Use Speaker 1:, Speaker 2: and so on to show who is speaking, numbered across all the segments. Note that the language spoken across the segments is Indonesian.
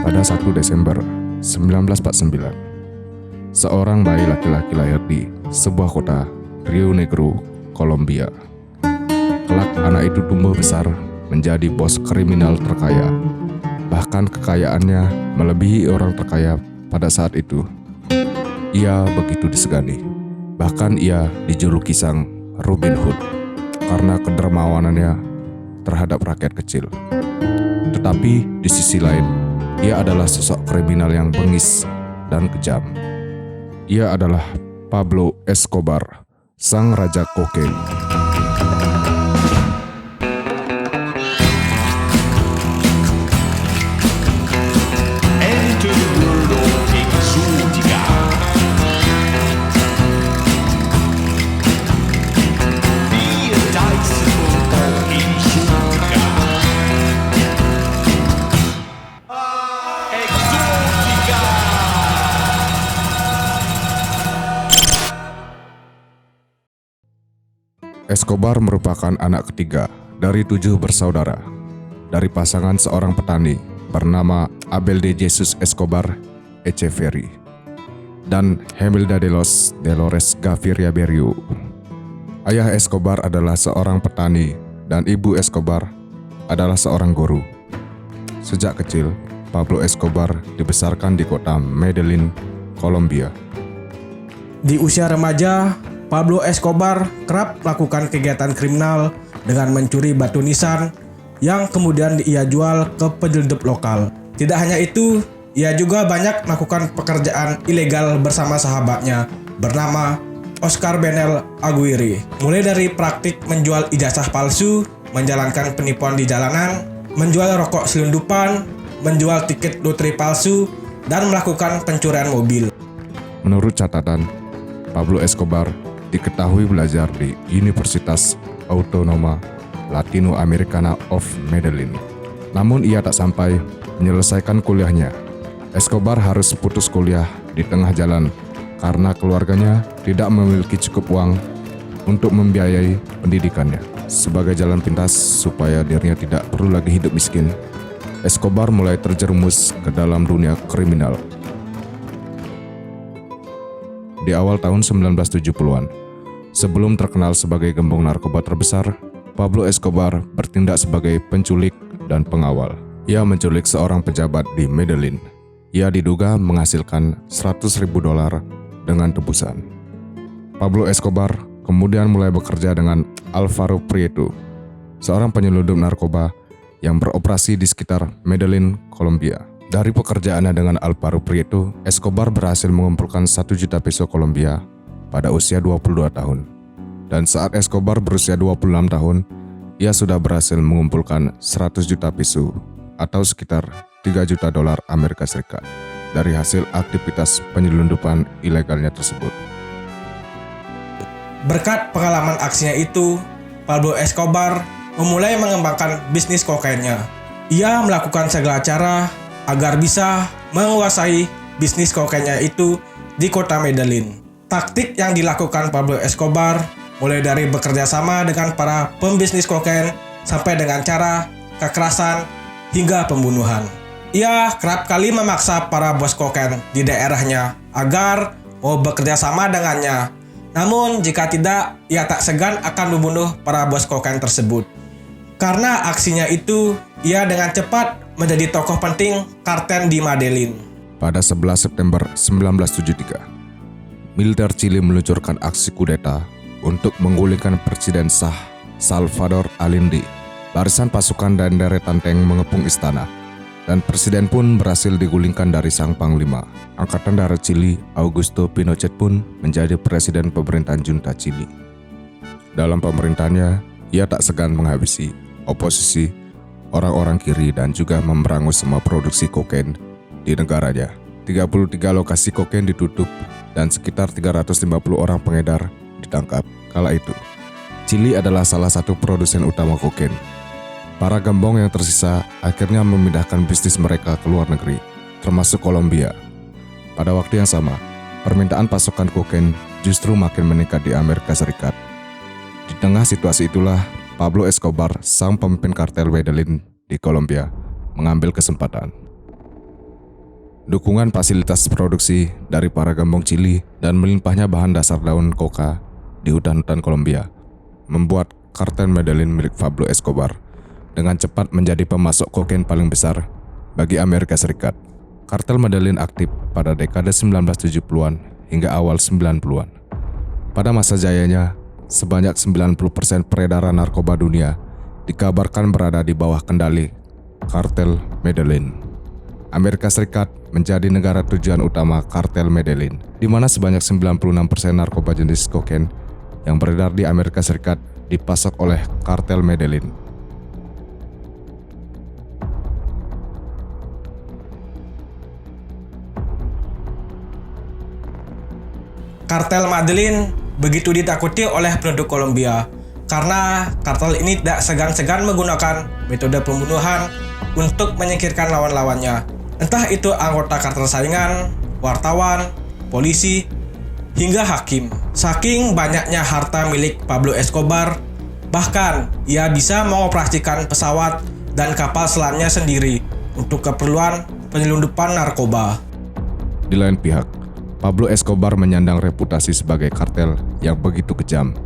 Speaker 1: Pada 1 Desember 1949, seorang bayi laki-laki lahir di sebuah kota Rio Negro, Kolombia. Kelak anak itu tumbuh besar menjadi bos kriminal terkaya. Bahkan kekayaannya melebihi orang terkaya pada saat itu. Ia begitu disegani. Bahkan ia dijuluki sang Robin Hood karena kedermawanannya terhadap rakyat kecil. Tetapi di sisi lain, ia adalah sosok kriminal yang bengis dan kejam. Ia adalah Pablo Escobar, sang raja kokain. Escobar merupakan anak ketiga dari 7 bersaudara dari pasangan seorang petani bernama Abel de Jesus Escobar Echeverri dan Hemilda de los Dolores Gaviria Berrio. Ayah Escobar adalah seorang petani dan ibu Escobar adalah seorang guru. Sejak kecil, Pablo Escobar dibesarkan di kota Medellin, Kolombia.
Speaker 2: Di usia remaja, Pablo Escobar kerap melakukan kegiatan kriminal dengan mencuri batu nisan yang kemudian ia jual ke penyelundup lokal. Tidak hanya itu, ia juga banyak melakukan pekerjaan ilegal bersama sahabatnya bernama Oscar Benel Aguirre. Mulai dari praktik menjual ijazah palsu, menjalankan penipuan di jalanan, menjual rokok selundupan, menjual tiket lotre palsu, dan melakukan pencurian mobil.
Speaker 1: Menurut catatan, Pablo Escobar diketahui belajar di Universitas Autonoma Latinoamericana of Medellin. Namun ia tak sampai menyelesaikan kuliahnya. Escobar harus putus kuliah di tengah jalan karena keluarganya tidak memiliki cukup uang untuk membiayai pendidikannya. Sebagai jalan pintas supaya dirinya tidak perlu lagi hidup miskin, Escobar mulai terjerumus ke dalam dunia kriminal. Di awal tahun 1970-an, sebelum terkenal sebagai gembong narkoba terbesar, Pablo Escobar bertindak sebagai penculik dan pengawal. Ia menculik seorang pejabat di Medellin. Ia diduga menghasilkan $100.000 dengan tebusan. Pablo Escobar kemudian mulai bekerja dengan Alvaro Prieto, seorang penyelundup narkoba yang beroperasi di sekitar Medellin, Kolombia. Dari pekerjaannya dengan Alvaro Prieto, Escobar berhasil mengumpulkan 1 juta peso Kolombia pada usia 22 tahun. Dan saat Escobar berusia 26 tahun, ia sudah berhasil mengumpulkan 100 juta peso atau sekitar $3 juta Amerika Serikat dari hasil aktivitas penyelundupan ilegalnya tersebut.
Speaker 2: Berkat pengalaman aksinya itu, Pablo Escobar memulai mengembangkan bisnis kokainnya. Ia melakukan segala cara agar bisa menguasai bisnis kokainnya itu di kota Medellin. Taktik yang dilakukan Pablo Escobar mulai dari bekerja sama dengan para pembisnis kokain sampai dengan cara kekerasan hingga pembunuhan. Ia kerap kali memaksa para bos kokain di daerahnya agar mau bekerja sama dengannya. Namun jika tidak, ia tak segan akan membunuh para bos kokain tersebut. Karena aksinya itu, ia dengan cepat menjadi tokoh penting kartel di Medellin.
Speaker 1: Pada 11 September 1973, militer Chili meluncurkan aksi kudeta untuk menggulingkan Presiden sah Salvador Allende. Barisan pasukan dan deretan tank mengepung istana, dan presiden pun berhasil digulingkan dari sang panglima. Angkatan Darat Chili, Augusto Pinochet pun menjadi presiden pemerintahan junta Chili. Dalam pemerintahannya, ia tak segan menghabisi oposisi, orang-orang kiri, dan juga memberangus semua produksi kokain di negaranya. 33 lokasi kokain ditutup dan sekitar 350 orang pengedar ditangkap kala itu. Chili adalah salah satu produsen utama kokain. Para gembong yang tersisa akhirnya memindahkan bisnis mereka ke luar negeri, termasuk Kolombia. Pada waktu yang sama, permintaan pasokan kokain justru makin meningkat di Amerika Serikat. Di tengah situasi itulah, Pablo Escobar, sang pemimpin kartel Medellin di Kolombia, mengambil kesempatan. dukungan fasilitas produksi dari para gembong Chili, dan melimpahnya bahan dasar daun coca di hutan-hutan Kolombia membuat kartel Medellin milik Pablo Escobar dengan cepat menjadi pemasok kokain paling besar bagi Amerika Serikat. Kartel Medellin aktif pada dekade 1970-an hingga awal 90-an. Pada masa jayanya, sebanyak 90% peredaran narkoba dunia dikabarkan berada di bawah kendali kartel Medellin. Amerika Serikat menjadi negara tujuan utama kartel Medellin, di mana sebanyak 96% narkoba jenis kokain yang beredar di Amerika Serikat dipasok oleh kartel Medellin.
Speaker 2: Kartel Medellin begitu ditakuti oleh penduduk Kolombia karena kartel ini tidak segan-segan menggunakan metode pembunuhan untuk menyingkirkan lawan-lawannya. Entah itu anggota kartel saingan, wartawan, polisi, hingga hakim. Saking banyaknya harta milik Pablo Escobar, bahkan ia bisa mengoperasikan pesawat dan kapal selamnya sendiri untuk keperluan penyelundupan narkoba.
Speaker 1: Di lain pihak, Pablo Escobar menyandang reputasi sebagai kartel yang begitu kejam.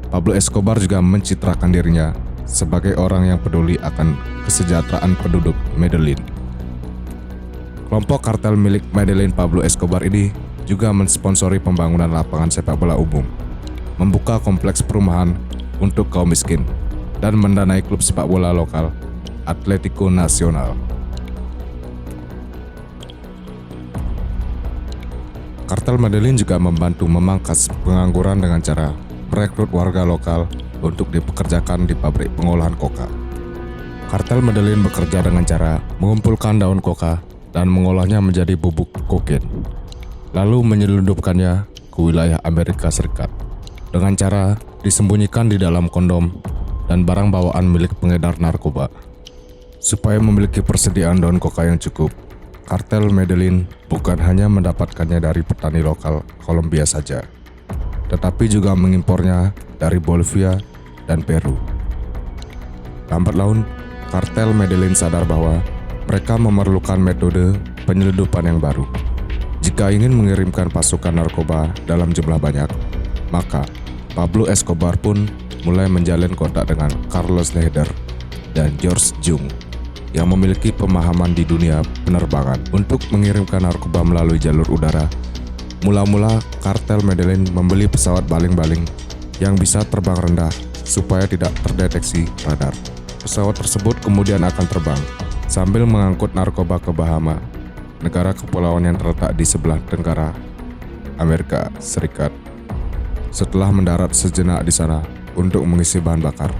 Speaker 1: Pablo Escobar juga mencitrakan dirinya sebagai orang yang peduli akan kesejahteraan penduduk Medellin. Kelompok kartel milik Medellin Pablo Escobar ini juga mensponsori pembangunan lapangan sepak bola umum, membuka kompleks perumahan untuk kaum miskin, dan mendanai klub sepak bola lokal Atlético Nacional. Kartel Medellin juga membantu memangkas pengangguran dengan cara merekrut warga lokal untuk dipekerjakan di pabrik pengolahan koka. Kartel Medellin bekerja dengan cara mengumpulkan daun koka dan mengolahnya menjadi bubuk kokain, lalu menyelundupkannya ke wilayah Amerika Serikat dengan cara disembunyikan di dalam kondom dan barang bawaan milik pengedar narkoba. Supaya memiliki persediaan daun koka yang cukup, kartel Medellin bukan hanya mendapatkannya dari petani lokal Kolombia saja, tetapi juga mengimpornya dari Bolivia dan Peru. Lambat laun, kartel Medellin sadar bahwa mereka memerlukan metode penyelundupan yang baru. Jika ingin mengirimkan pasukan narkoba dalam jumlah banyak, maka Pablo Escobar pun mulai menjalin kontak dengan Carlos Lehder dan George Jung yang memiliki pemahaman di dunia penerbangan untuk mengirimkan narkoba melalui jalur udara. Mula-mula, kartel Medellin membeli pesawat baling-baling yang bisa terbang rendah supaya tidak terdeteksi radar. Pesawat tersebut kemudian akan terbang sambil mengangkut narkoba ke Bahama, negara kepulauan yang terletak di sebelah tenggara Amerika Serikat. Setelah mendarat sejenak di sana untuk mengisi bahan bakar,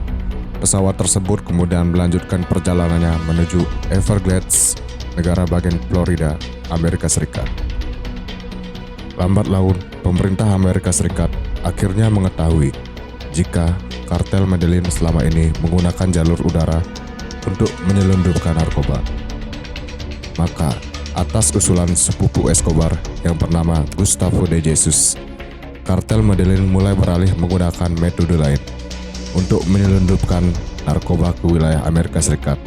Speaker 1: pesawat tersebut kemudian melanjutkan perjalanannya menuju Everglades, negara bagian Florida, Amerika Serikat. Lambat laun, pemerintah Amerika Serikat akhirnya mengetahui jika kartel Medellin selama ini menggunakan jalur udara untuk menyelundupkan narkoba. Maka, atas usulan sepupu Escobar yang bernama Gustavo de Jesus, kartel Medellin mulai beralih menggunakan metode lain untuk menyelundupkan narkoba ke wilayah Amerika Serikat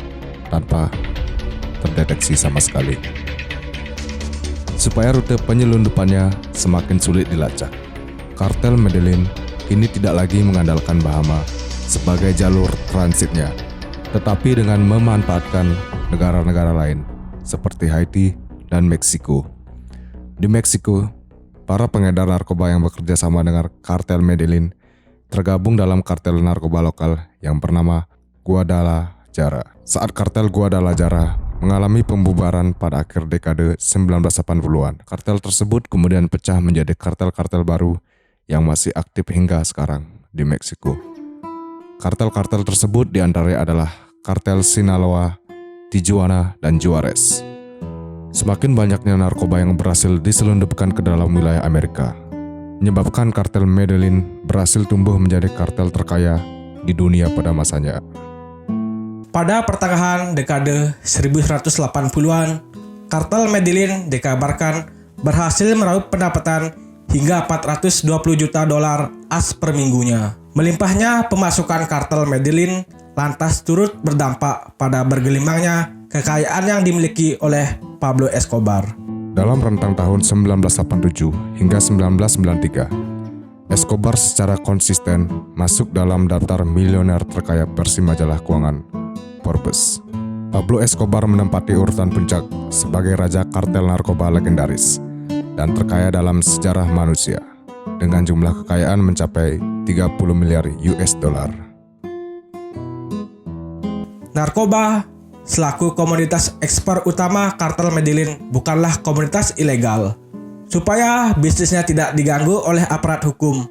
Speaker 1: tanpa terdeteksi sama sekali. Supaya rute penyelundupannya semakin sulit dilacak, kartel Medellin kini tidak lagi mengandalkan Bahama sebagai jalur transitnya, tetapi dengan memanfaatkan negara-negara lain seperti Haiti dan Meksiko. Di Meksiko, para pengedar narkoba yang bekerja sama dengan kartel Medellin tergabung dalam kartel narkoba lokal yang bernama Guadalajara. Saat kartel Guadalajara mengalami pembubaran pada akhir dekade 1980-an, kartel tersebut kemudian pecah menjadi kartel-kartel baru yang masih aktif hingga sekarang di Meksiko. Kartel-kartel tersebut diantaranya adalah kartel Sinaloa, Tijuana, dan Juarez. Semakin banyaknya narkoba yang berhasil diselundupkan ke dalam wilayah Amerika, menyebabkan kartel Medellin berhasil tumbuh menjadi kartel terkaya di dunia pada masanya.
Speaker 2: Pada pertengahan dekade 1980-an, kartel Medellin dikabarkan berhasil meraup pendapatan hingga 420 juta dolar as per minggunya. Melimpahnya pemasukan kartel Medellin lantas turut berdampak pada bergelimangnya kekayaan yang dimiliki oleh Pablo Escobar.
Speaker 1: Dalam rentang tahun 1987 hingga 1993, Escobar secara konsisten masuk dalam daftar milioner terkaya versi majalah keuangan Forbes. Pablo Escobar menempati urutan puncak sebagai raja kartel narkoba legendaris dan terkaya dalam sejarah manusia, dengan jumlah kekayaan mencapai 30 miliar US dollar.
Speaker 2: Narkoba selaku komoditas ekspor utama kartel Medellin bukanlah komoditas ilegal. Supaya bisnisnya tidak diganggu oleh aparat hukum,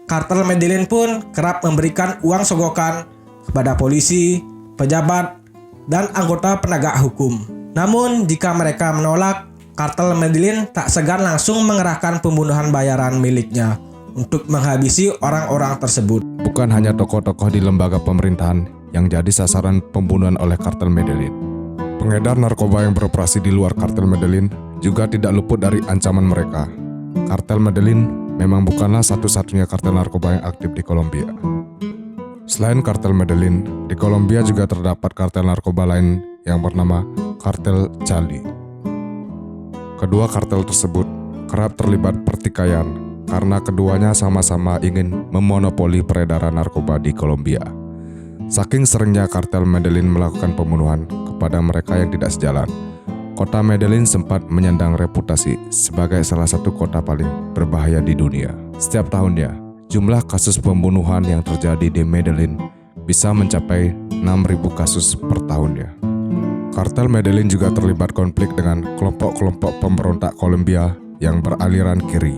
Speaker 2: kartel Medellin pun kerap memberikan uang sogokan kepada polisi, pejabat, dan anggota penegak hukum. Namun jika mereka menolak, kartel Medellin tak segan langsung mengerahkan pembunuhan bayaran miliknya untuk menghabisi orang-orang tersebut.
Speaker 1: Bukan hanya tokoh-tokoh di lembaga pemerintahan yang jadi sasaran pembunuhan oleh kartel Medellin. Pengedar narkoba yang beroperasi di luar kartel Medellin juga tidak luput dari ancaman mereka. Kartel Medellin memang bukanlah satu-satunya kartel narkoba yang aktif di Kolombia. Selain kartel Medellin, di Kolombia juga terdapat kartel narkoba lain yang bernama kartel Cali. Kedua kartel tersebut kerap terlibat pertikaian karena keduanya sama-sama ingin memonopoli peredaran narkoba di Kolombia. Saking seringnya kartel Medellin melakukan pembunuhan kepada mereka yang tidak sejalan, kota Medellin sempat menyandang reputasi sebagai salah satu kota paling berbahaya di dunia. Setiap tahunnya, jumlah kasus pembunuhan yang terjadi di Medellin bisa mencapai 6.000 kasus per tahunnya. Kartel Medellin juga terlibat konflik dengan kelompok-kelompok pemberontak Kolombia yang beraliran kiri.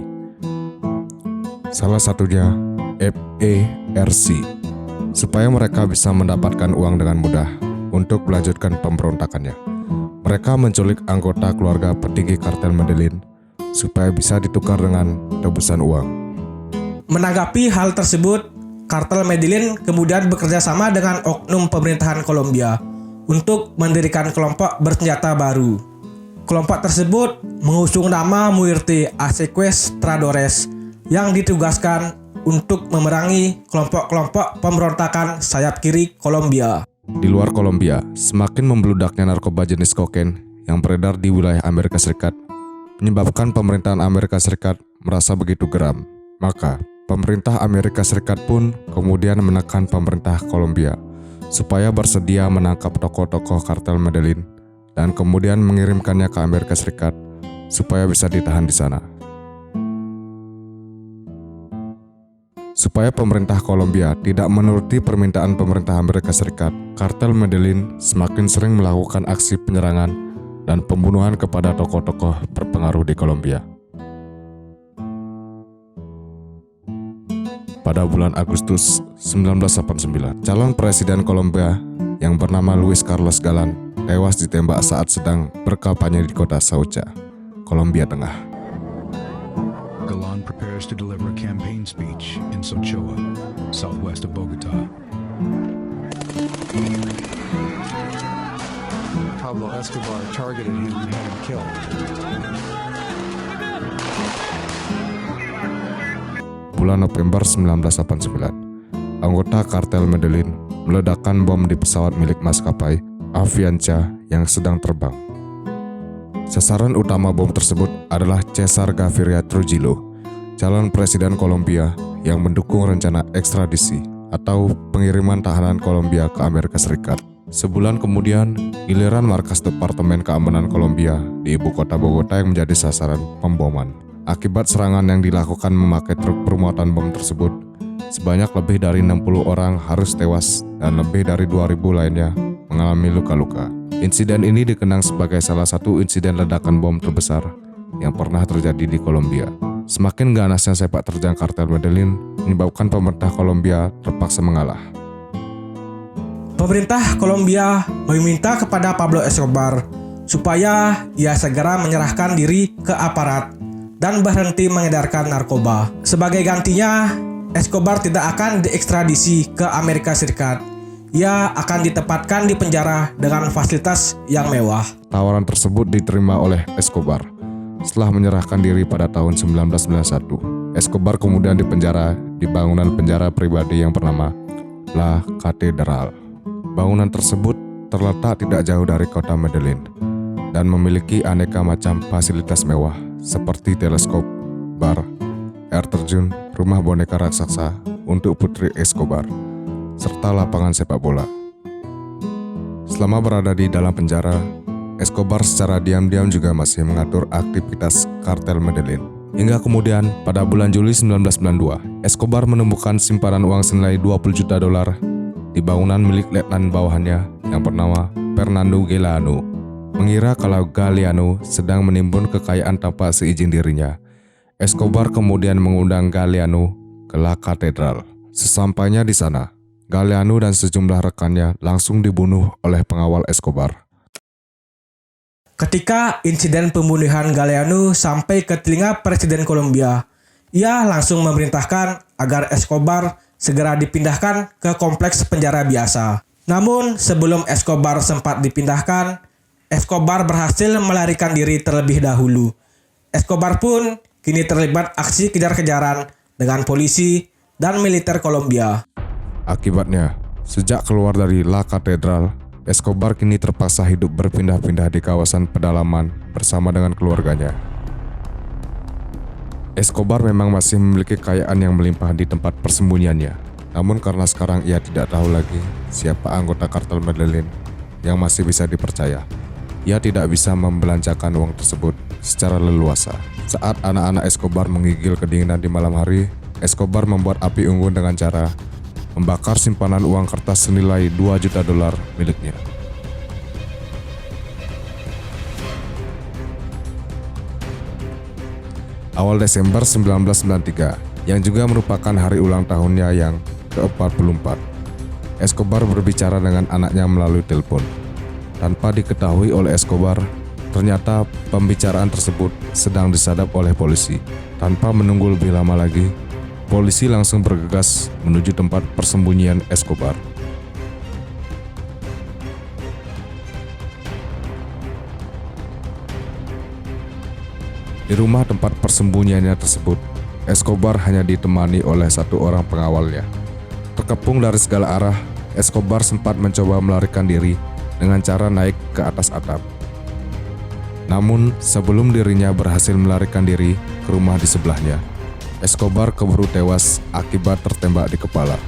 Speaker 1: Salah satunya FARC. Supaya mereka bisa mendapatkan uang dengan mudah untuk melanjutkan pemberontakannya, mereka menculik anggota keluarga petinggi kartel Medellin supaya bisa ditukar dengan tebusan uang.
Speaker 2: Menanggapi hal tersebut, kartel Medellin kemudian bekerja sama dengan oknum pemerintahan Kolombia untuk mendirikan kelompok bersenjata baru. Kelompok tersebut mengusung nama Muerte a Secuestradores yang ditugaskan untuk memerangi kelompok-kelompok pemberontakan sayap kiri Kolombia.
Speaker 1: Di luar Kolombia, semakin membludaknya narkoba jenis kokain yang beredar di wilayah Amerika Serikat menyebabkan pemerintahan Amerika Serikat merasa begitu geram. Maka, pemerintah Amerika Serikat pun kemudian menekan pemerintah Kolombia supaya bersedia menangkap tokoh-tokoh kartel Medellin dan kemudian mengirimkannya ke Amerika Serikat supaya bisa ditahan di sana. Supaya pemerintah Kolombia tidak menuruti permintaan pemerintah Amerika Serikat, kartel Medellin semakin sering melakukan aksi penyerangan dan pembunuhan kepada tokoh-tokoh berpengaruh di Kolombia. Pada bulan Agustus 1989, calon presiden Kolombia yang bernama Luis Carlos Galán tewas ditembak saat sedang berkampanye di kota Saucha, Kolombia Tengah.
Speaker 3: Galán prepares to deliver a campaign speech in Sochoa, southwest of Bogota.
Speaker 4: Pablo Escobar targeted him and had him killed.
Speaker 1: Bulan November 1989, anggota kartel Medellin meledakkan bom di pesawat milik maskapai Avianca yang sedang terbang. Sasaran utama bom tersebut adalah Cesar Gaviria Trujillo, calon presiden Kolombia yang mendukung rencana ekstradisi atau pengiriman tahanan Kolombia ke Amerika Serikat. Sebulan kemudian, giliran markas Departemen Keamanan Kolombia di ibu kota Bogota yang menjadi sasaran pemboman. Akibat serangan yang dilakukan memakai truk bermuatan bom tersebut, sebanyak lebih dari 60 orang harus tewas dan lebih dari 2.000 lainnya mengalami luka-luka. Insiden ini dikenang sebagai salah satu insiden ledakan bom terbesar yang pernah terjadi di Kolombia. Semakin ganasnya sepak terjang kartel Medellin menyebabkan pemerintah Kolombia terpaksa mengalah.
Speaker 2: Pemerintah Kolombia meminta kepada Pablo Escobar supaya ia segera menyerahkan diri ke aparat dan berhenti mengedarkan narkoba. Sebagai gantinya, Escobar tidak akan diekstradisi ke Amerika Serikat. Ia akan ditempatkan di penjara dengan fasilitas yang mewah.
Speaker 1: Tawaran tersebut diterima oleh Escobar. Setelah menyerahkan diri pada tahun 1991, Escobar kemudian dipenjara di bangunan penjara pribadi yang bernama La Catedral. Bangunan tersebut terletak tidak jauh dari kota Medellin. dan memiliki aneka macam fasilitas mewah seperti teleskop, bar, air terjun, rumah boneka raksasa untuk Putri Escobar, serta lapangan sepak bola. Selama berada di dalam penjara, Escobar secara diam-diam juga masih mengatur aktivitas kartel Medellin. Hingga kemudian pada bulan Juli 1992, Escobar menemukan simpanan uang senilai $20 juta di bangunan milik letnan bawahannya yang bernama Fernando Galeano. Mengira kalau Galeano sedang menimbun kekayaan tanpa seizin dirinya, Escobar kemudian mengundang Galeano ke La Catedral. Sesampainya di sana, Galeano dan sejumlah rekannya langsung dibunuh oleh pengawal Escobar.
Speaker 2: Ketika insiden pembunuhan Galeano sampai ke telinga Presiden Kolombia, ia langsung memerintahkan agar Escobar segera dipindahkan ke kompleks penjara biasa. Namun sebelum Escobar sempat dipindahkan, Escobar berhasil melarikan diri terlebih dahulu. Escobar pun kini terlibat aksi kejar-kejaran dengan polisi dan militer Kolombia.
Speaker 1: Akibatnya, sejak keluar dari La Catedral, Escobar kini terpaksa hidup berpindah-pindah di kawasan pedalaman bersama dengan keluarganya. Escobar memang masih memiliki kekayaan yang melimpah di tempat persembunyiannya. Namun karena sekarang ia tidak tahu lagi siapa anggota kartel Medellin yang masih bisa dipercaya, ia tidak bisa membelanjakan uang tersebut secara leluasa. Saat anak-anak Escobar menggigil kedinginan di malam hari, Escobar membuat api unggun dengan cara membakar simpanan uang kertas senilai $2 juta miliknya. Awal Desember 1993, yang juga merupakan hari ulang tahunnya yang ke-44, Escobar berbicara dengan anaknya melalui telepon. Tanpa diketahui oleh Escobar, ternyata pembicaraan tersebut sedang disadap oleh polisi. Tanpa menunggu lebih lama lagi, polisi langsung bergegas menuju tempat persembunyian Escobar. Di rumah tempat persembunyiannya tersebut, Escobar hanya ditemani oleh satu orang pengawalnya. Terkepung dari segala arah, Escobar sempat mencoba melarikan diri dengan cara naik ke atas atap. Namun, sebelum dirinya berhasil melarikan diri ke rumah di sebelahnya, Escobar keburu tewas akibat tertembak di kepala.